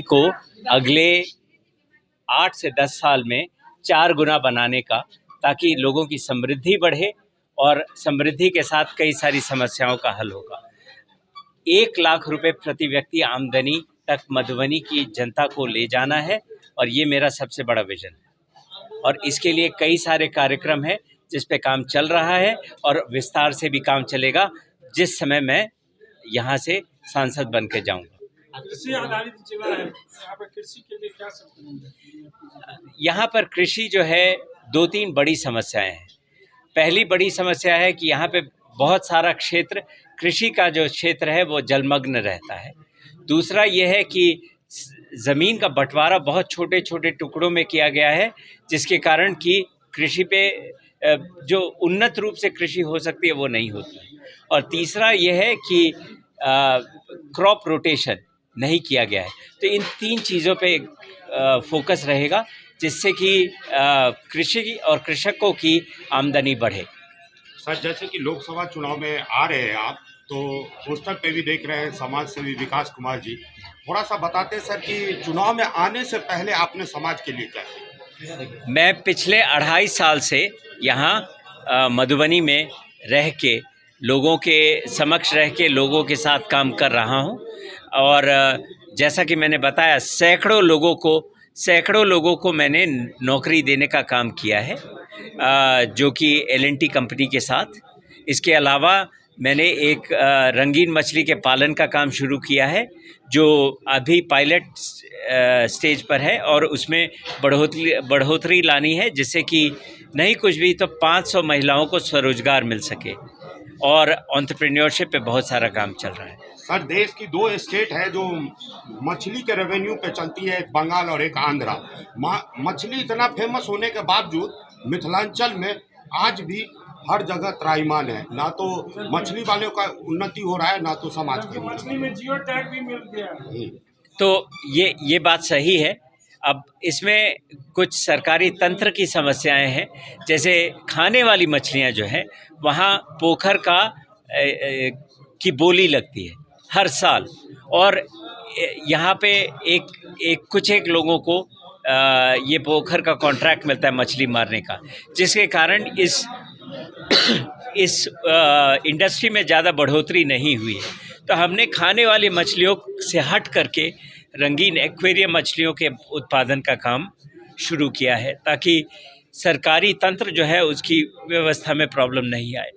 को अगले 8 से 10 साल में 4 गुना बनाने का, ताकि लोगों की समृद्धि बढ़े और समृद्धि के साथ कई सारी समस्याओं का हल होगा। 1 लाख रुपए प्रति व्यक्ति आमदनी तक मधुबनी की जनता को ले जाना है और ये मेरा सबसे बड़ा विजन है। और इसके लिए कई सारे कार्यक्रम हैं जिस पे काम चल रहा है और विस्तार से भी काम चलेगा जिस समय मैं यहाँ से सांसद बन के जाऊँगा। कृषि आधारित जिला है, यहाँ पर कृषि के लिए क्या सब? यहाँ पर कृषि जो है 2-3 बड़ी समस्याएं हैं। पहली बड़ी समस्या है कि यहाँ पे बहुत सारा क्षेत्र, कृषि का जो क्षेत्र है वो जलमग्न रहता है। दूसरा ये है कि ज़मीन का बंटवारा बहुत छोटे छोटे टुकड़ों में किया गया है, जिसके कारण कि कृषि पे जो उन्नत रूप से कृषि हो सकती है वो नहीं होती है। और तीसरा ये है कि क्रॉप रोटेशन नहीं किया गया है। तो इन 3 चीज़ों पे फोकस रहेगा जिससे कि कृषि और कृषकों की आमदनी बढ़े। सर, जैसे कि लोकसभा चुनाव में आ रहे हैं आप, तो पोस्टर पे भी देख रहे हैं समाज सेवी विकास कुमार जी, थोड़ा सा बताते सर कि चुनाव में आने से पहले आपने समाज के लिए क्या किया? मैं पिछले 2.5 साल से यहाँ मधुबनी में रह के लोगों के समक्ष रह के लोगों के साथ काम कर रहा हूँ और जैसा कि मैंने बताया सैकड़ों लोगों को मैंने नौकरी देने का काम किया है, जो कि L&T कंपनी के साथ। इसके अलावा मैंने एक रंगीन मछली के पालन का काम शुरू किया है जो अभी पायलट स्टेज पर है और उसमें बढ़ोतरी लानी है जिससे कि नहीं कुछ भी तो 500 महिलाओं को स्वरोजगार मिल सके और एंटरप्रेन्योरशिप पे बहुत सारा काम चल रहा है। सर, देश की 2 स्टेट है जो मछली के रेवेन्यू पे चलती है, एक बंगाल और एक आंध्रा। मछली इतना फेमस होने के बावजूद मिथिलांचल में आज भी हर जगह त्राईमान है, ना तो मछली वालों का उन्नति हो रहा है ना तो समाज की। मछली में जियो टैग भी मिल गया। तो ये बात सही है। अब इसमें कुछ सरकारी तंत्र की समस्याएं हैं, जैसे खाने वाली मछलियां जो हैं वहाँ पोखर की बोली लगती है हर साल और यहाँ पे कुछ लोगों को ये पोखर का कॉन्ट्रैक्ट मिलता है मछली मारने का, जिसके कारण इस इंडस्ट्री में ज़्यादा बढ़ोतरी नहीं हुई है। तो हमने खाने वाली मछलियों से हट करके रंगीन एक्वेरियम मछलियों के उत्पादन का काम शुरू किया है ताकि सरकारी तंत्र जो है उसकी व्यवस्था में प्रॉब्लम नहीं आए।